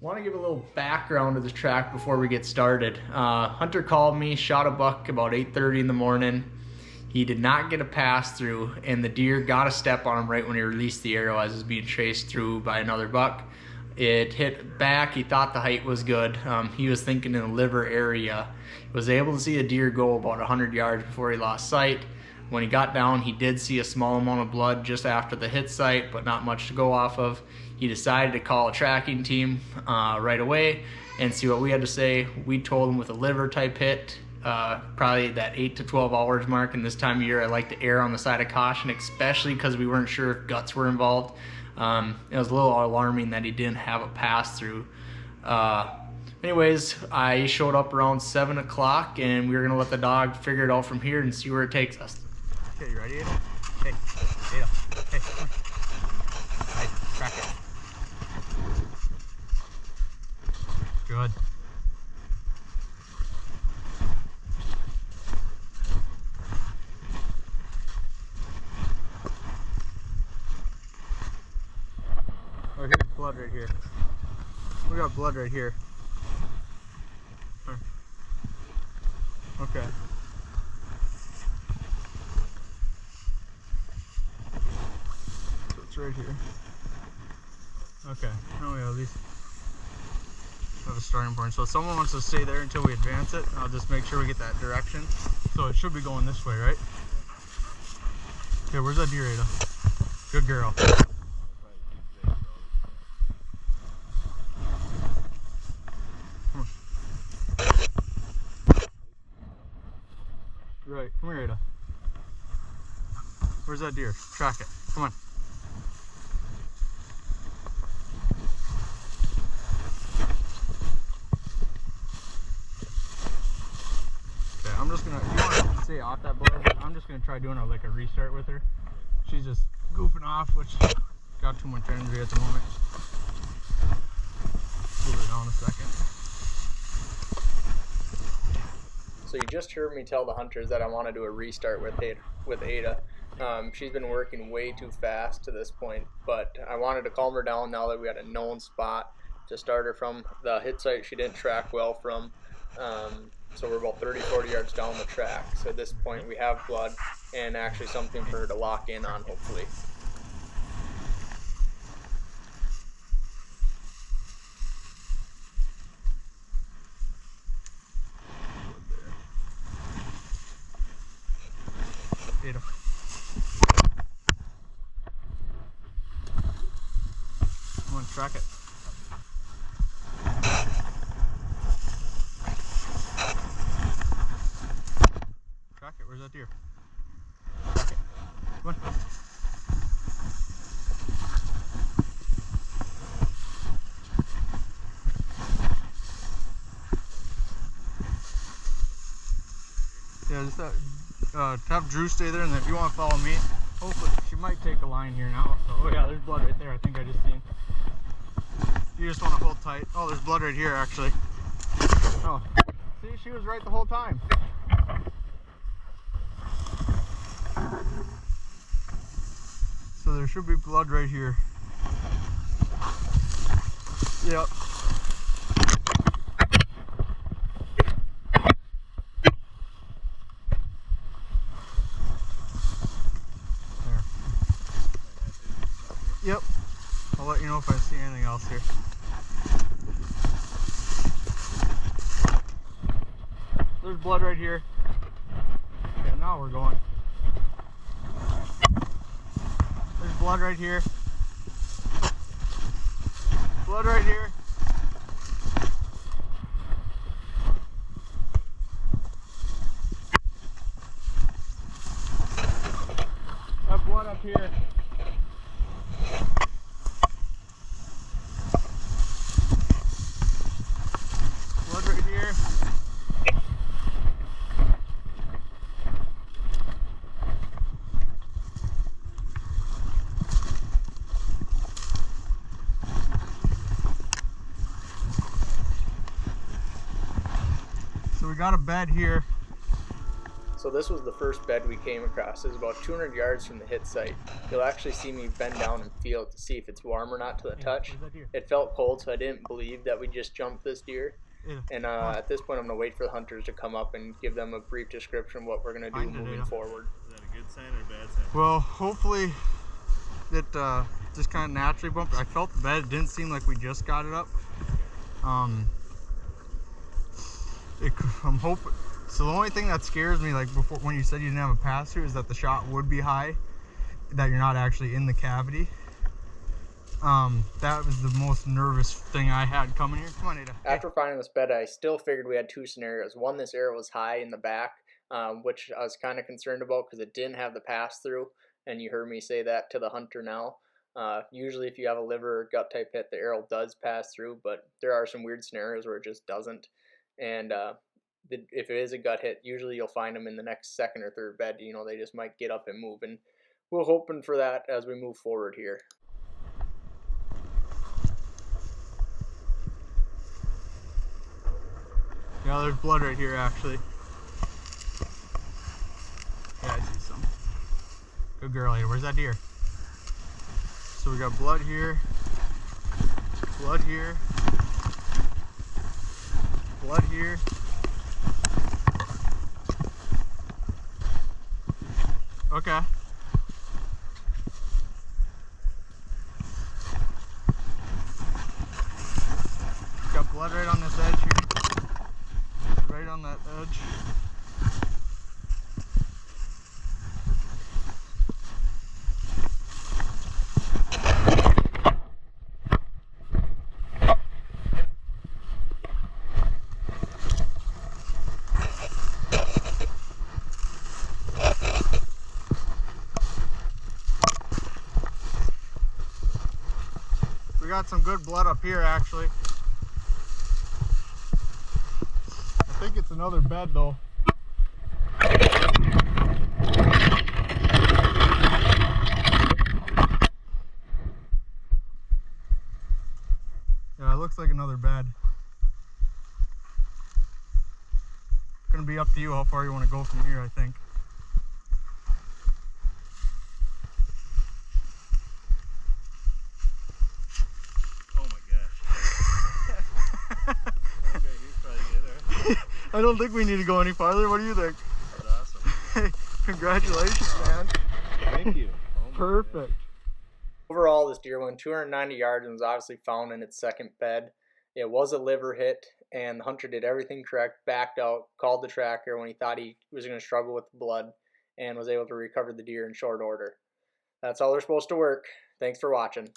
Want to give a little background to the track before we get started. Hunter called me, shot a buck about 8:30 in the morning. He did not get a pass through, and the deer got a step on him right when he released the arrow as it was being chased through by another buck. It hit back. He thought the height was good. He was thinking in the liver area. He was able to see a deer go about 100 yards before he lost sight. When he got down, he did see a small amount of blood just after the hit site, but not much to go off of. He decided to call a tracking team right away and see what we had to say. We told him with a liver type hit, probably that 8 to 12 hours mark. And this time of year, I like to err on the side of caution, especially because we weren't sure if guts were involved. It was a little alarming that he didn't have a pass through. Anyways, I showed up around 7 o'clock and we were gonna let the dog figure it out from here and see where it takes us. Okay, you ready, Ada? Hey, Ada, hey, come on. Nice, track it. Good. Oh, here's blood right here. We got blood right here. Okay. So it's right here. Okay. Now we at least have a starting point. So if someone wants to stay there until we advance it, I'll just make sure we get that direction. So it should be going this way, right? Okay, where's that deer, Ada? Good girl. Right, come here, Ada. Where's that deer? Track it. Come on. Okay, I'm just gonna, you want to stay off that blood? I'm just gonna try doing like a restart with her. She's just goofing off, which got too much energy at the moment. Move her down a second. So you just heard me tell the hunters that I want to do a restart with Ada. She's been working way too fast to this point, but I wanted to calm her down now that we had a known spot to start her from. The hit site she didn't track well from, so we're about 30-40 yards down the track. So at this point we have blood and actually something for her to lock in on, hopefully. Ada. Come on, track it. Track it, where's that deer? Track it. Come on. Yeah, just that. Have Drew stay there, and then if you want to follow me, hopefully she might take a line here now. So, oh yeah, there's blood right there. I think I just seen. You just want to hold tight. Oh, there's blood right here actually. Oh, see, she was right the whole time. So there should be blood right here. Yep. Yep, I'll let you know if I see anything else here. There's blood right here. Yeah, now we're going. There's blood right here. Blood right here. That blood up here. Blood right here. So we got a bed here. So this was the first bed we came across. It was about 200 yards from the hit site. You'll actually see me bend down and feel it to see if it's warm or not to the touch. It felt cold, so I didn't believe that we just jumped this deer. And at this point, I'm going to wait for the hunters to come up and give them a brief description of what we're going to do moving forward. Is that a good sign or a bad sign? Well, hopefully it just kind of naturally bumped. I felt the bed. It didn't seem like we just got it up. I'm hoping. So the only thing that scares me, like before when you said you didn't have a pass through, is that the shot would be high, that you're not actually in the cavity. That was the most nervous thing I had coming here. Come on, Ada. After finding this bed, I still figured we had two scenarios. One, this arrow was high in the back, which I was kind of concerned about because it didn't have the pass through, and you heard me say that to the hunter now. Usually if you have a liver or gut type hit, the arrow does pass through, but there are some weird scenarios where it just doesn't. And if it is a gut hit, usually you'll find them in the next second or third bed. You know, they just might get up and move, and we're hoping for that as we move forward here. Yeah, there's blood right here, actually. Yeah, I see some. Good girl here. Where's that deer? So we got blood here, blood here, blood here. Okay. Got blood right on this edge here. Right on that edge. We got some good blood up here, actually. I think it's another bed, though. Yeah, it looks like another bed. It's gonna be up to you how far you want to go from here, I think. I don't think we need to go any farther. What do you think? That's awesome. Hey, congratulations, man. Thank you. Perfect. Overall, this deer went 290 yards and was obviously found in its second bed. It was a liver hit, and the hunter did everything correct, backed out, called the tracker when he thought he was going to struggle with the blood, and was able to recover the deer in short order. That's how they're supposed to work. Thanks for watching.